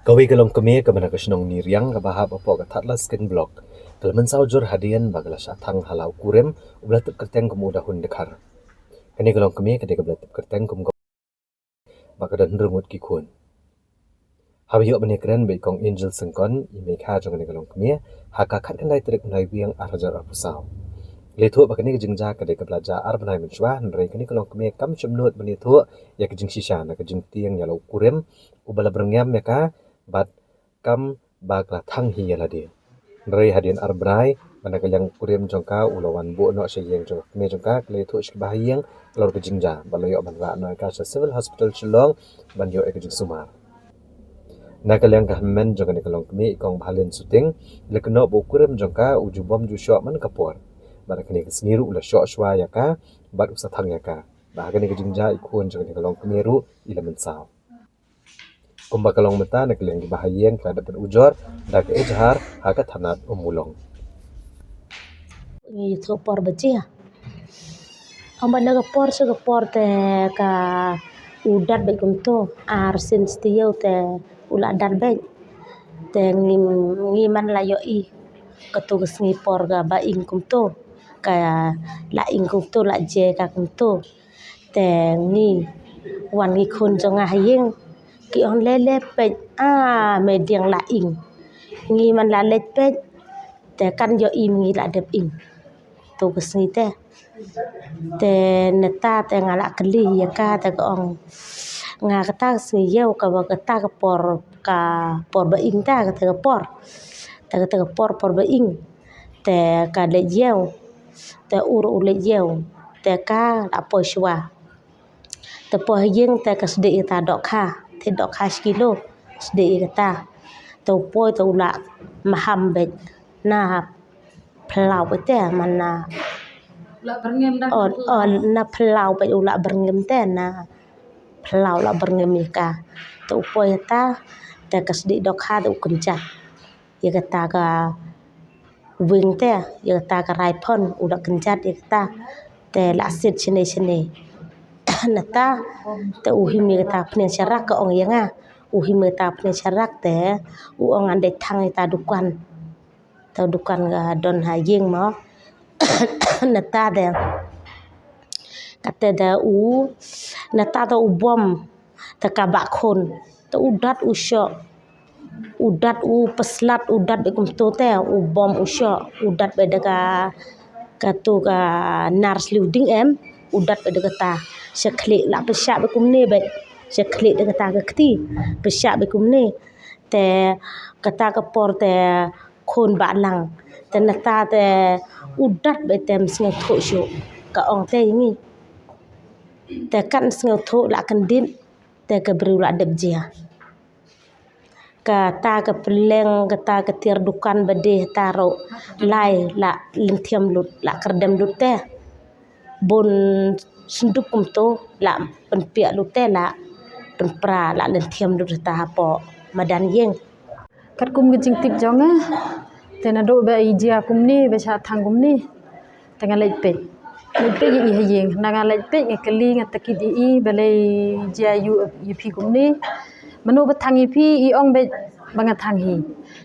Kawi kalong kami ka manakasinong ni Riang kabahab apo katatla skin block. Kalman saujur hadian bagala syatang halau kurem ublatip kerteng kumudahun dekar. Kani kalong kami kadi kablatip kerteng kum bakadan rungut kikun. Habiyok bani keren bai kong angel sengkon ime kha jong kani kalong kami haka khat kandai trik nai biang arajar apusau. Letu bakani kejingja kadi kablaja arbanai menchwa nrai kani kalong kami kam chumnut bani tu ya kejing shisha na kejing tiang yalau kurem ubala berngam ya ka bat kam bagla thang hi yala dia nrai hadian arbrai mana kalyang kurem jongka ulawan bu no seyeng jong me jongka kle thu shk bahiyang lor ke jingja baloyo banra no ka civil hospital Shillong banyo ek jing sumar na kalyang ka men jong ne kalong kmi kong bhalen suting lekno bu kurem jongka ujubom ju shot man kapor mana kini kesngiru ula shot shwa ya ka bat usa thang ya ka bahagani ke jingja ikun jong ne kalong kmeru ila mensau kumba kalong mata nak leng bahayeng kada ujor dak ejhar haka thanat umulong Ni so por bacia. Amba naga por so ga por te ka udat be kumto arsin stiyo te ula dan be te ngi man la yo I katu ngi por ga ba ing kumto ka la ing kumto la je ka kumto te ngi wan ngi khun jonga hayeng ki on lele pe me diang la ing ngi man la let pe te kan yo I ngi la dep ing tu kesni te neta te ngala keli ya ka te ong nga kata sni yeu ka ba kata ka por ba ing ta ka te por ba ing te ka le yeu te ur le yeu te ka la po shwa te po yeng te ka sde ta dok kha kilo sde ta te po te ula maham be na plau te mana la berngem dah na plau pe ula berngem te na plau la berngem ka te upoy ta te kasdi dok ha te ukunja ya kata ka wing te ya kata ka raipon ula kenjat ya kata te la sit chene nata te uhimi kata pne syarak ka ong yanga uhimi ta pne syarak te u ong ande thang ta dukan ga don ha yeng mo nata de kata da nata ta ubom ta ka ba khon ta udat usyo udat peslat udat be kum to te ubom usyo udat be daga katu ka nars luding udat be daga ta sekli la pesya be kum ne be sekli daga ta ka kti pesya be kum ne te kata ka por te khon ba lang te nata te udat be tem sing tho shu ka ong te ngi te kan sing tho la kan din te ka bru la deb jia ka ta ka peleng ka ta ka tir dukan bede taro lai la linthiam lut la kerdem lut te bon sunduk kum to la penpia lut te la penpra la linthiam lut ta po madan yeng kat kum gijing tip jonga tena do ba ijia kum ni ba sha thang kum ni tengah leit pe i hayeng nanga leit pe nge kali nga takit I bale jia yu pi kum ni manu ba thang I pi I ong be banga thang hi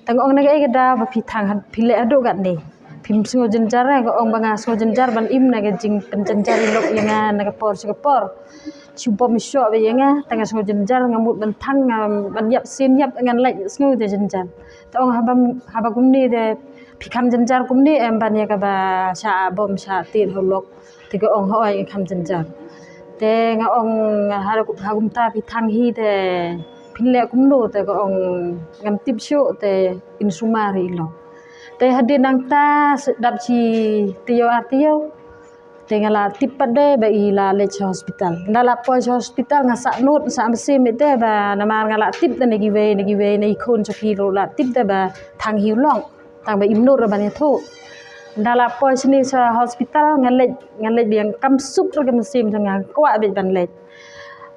tang ong naga ga da ba pi thang pi le ado gat ni phim singo jenjar ga ong banga singo jenjar ban im naga jing penjenjar lok yanga naga por Subom syo be yanga tanga singo jenjar ngamut ban thang ban yap sin yap ngan leit singo de jenjar ta ong haba kum ni de phikam jenjar kum ni em ban ya ka ba sha bom sha tin holok te ko ong hoi kham jenjar te nga ong hagum ta pi thang hi de pinle kum no te ko ong ngam tip syo te in sumari lo te hadin nang ta dap chi tiyo te ngala tip pade ba I la le hospital ndala po hospital nga sa not sa mesim te ba namar ngala tip te negi we nei khon choki lo la tip te ba thang hi long tang ba imno ra ban tho ndala po sini sa hospital ngalet biang kam sup ra kam sim nga kwa be ban let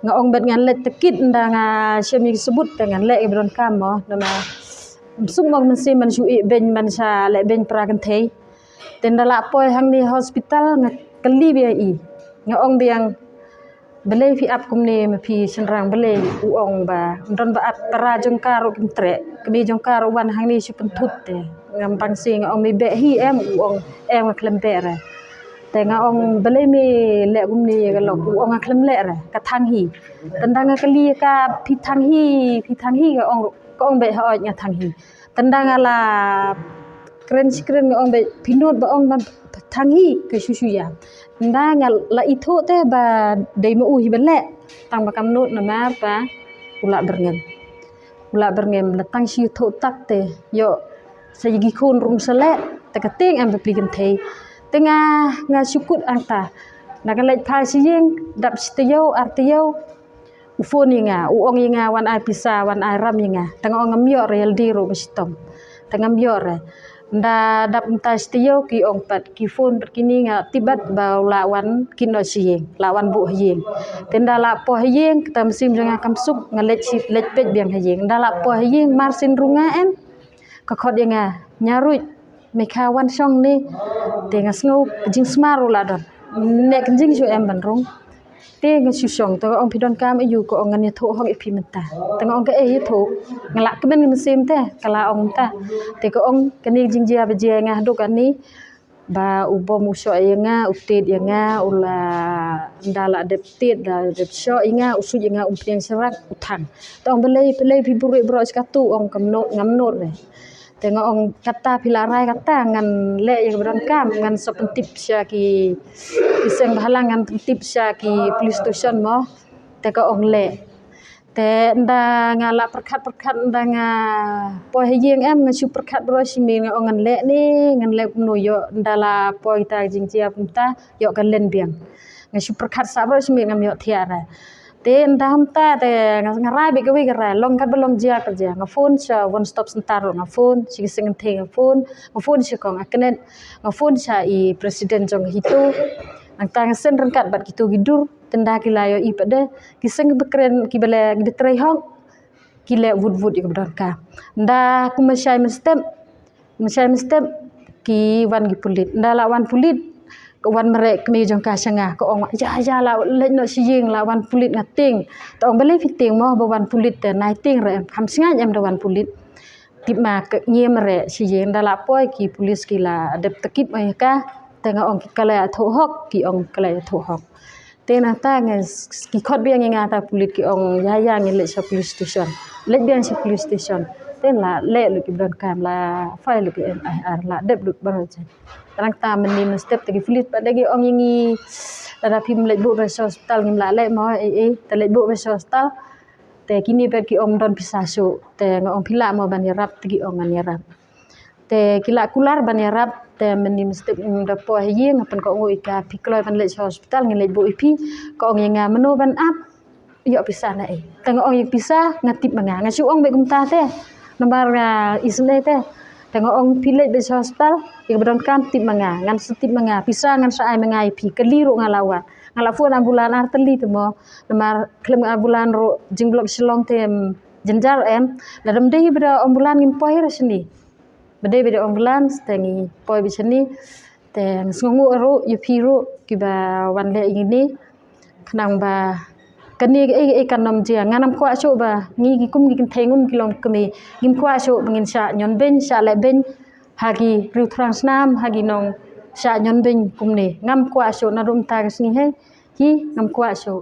nga ong bet ngalet tekit nda nga syami sebut te ngalet ibron kam mo nama sup mong mesim man shui ben man sa le ben pra kan thei ten ndala po hang ni hospital nga kali be I nga ong biang belai fi ap kumne me pi senrang belai uong ba don ba ap para jongkar kim tre kemi jongkar wan hang ni su pentut te ngam pang sing ong mi be hi em uong em klem be ra te nga ong belai mi le kumne ga lo uong klem le ra ka thang hi tendang ka li ka pi thang hi ga ong be ha nya thang hi tendang ala keren ong be pinut ba ong thang hi ke susu ya nda nga la itu te ba dei mu hi bele tang ba kam not na ma pa ula berngem la tang si thu tak te yo sa yigi khun rum sale te ka ting am bepli gen thei tenga nga sukut anta na ka lek phai si yeng dap stiyo artiyo ufon yinga uong yinga wan ai pisa wan ai ram yinga tang ong amyo real di ro bestom tang amyo re nda dap tas tiyo ki ong pat ki phone kini nga tibat ba lawan kino sieng lawan bu hieng tenda la po hieng tam sim janga kam suk nga lech pej biang hieng nda la po hieng marsin runga em ka khot nga nyarui me khawan song ni te nga sngu jing smaru la don nek jing ju em ban rong te nga su song to ong pidon kam ayu ko ong ngani tho hong ipi menta tang ong ka e tho ngala kemen ngem sim te kala ong ta te ko ong kani jing jia be jia nga do kan ni ba ubo muso nga utit nga ula ndala deptit da dep sho nga usu nga umpriang serak utang tong belai pi buru bro skatu ong kamno ngamnot re tengok ong kata pilarai kata ngan le yang beron kam ngan sopentip sya ki iseng bahalang ngan tip sya ki police station mo tengok ong le te nda ngala perkat nda nga po hiyeng em nga su perkat bro simi nga ong ngan le no yo ndala po ita jingcia punta yo kan len biang nga su perkat sa bro simi ngam yo thiara te ndam ta te ngarai be gawi gara long kat belong jia kerja nga phone cha one stop center nga phone si sing the nga phone si kong aknet nga phone cha I presiden jong hitu ang tang sen rengkat bat gitu gidur tenda kilayo I pade kiseng bekren kibele gibetrei hong kile wood ik berdaka nda kumasai mestem ki wan gi pulit nda lawan pulit wan merek kemi jong ka sanga ko ong ja la le no siyeng la wan pulit ngating tong bele fiting mo ba wan pulit te nai ting re ham singa em da wan pulit tip ma ke ngiem re siyeng da la poi ki pulis ki la adep tekip ai ka tenga ong ki kala tho hok ki ong kala tho hok tena ta nge ki khot biang nga ta pulit ki ong ya nge le sa police station le biang sa police station ten la le lu ki don kam la fai lu ki ar la dep lu ba chen rang ta meni step tegi filit padagi ong yingi dada pim le bu hospital ngim la le mo te le bu hospital te kini per ki ong don pisasu te ngong pila mo ban yarap tegi ong an yarap te kila kular ban yarap te meni step da po hieng apan ko ngoi ka pikloi ban le hospital ngin le bu ipi ko ong yinga meno ban ap yo pisah na tengok ong yik pisah ngatip manga ngasu ong be kumta te nomor isne te tengok ong pilih be hospital ik bedon kam tip manga ngan setip manga pisah ngan saai manga ipi keliru ngalawa ngalafu ambulan arteli te mo nomor klem ambulan ro jing blok silong tem jenjar em la dam dei beda ambulan ngim poi resni beda ambulan tengi poi bisani te ngungu ro yupi ro kiba wan le ini kenang ba kani kanom jia nganam kwa so ba ngi gi kum gi thengum kilom kami gim kwa so bangin sha nyon ben sha le ben hagi ru transnam hagi nong sha nyon ben kumne ngam kwa so na rum ta sni he hi ngam kwa so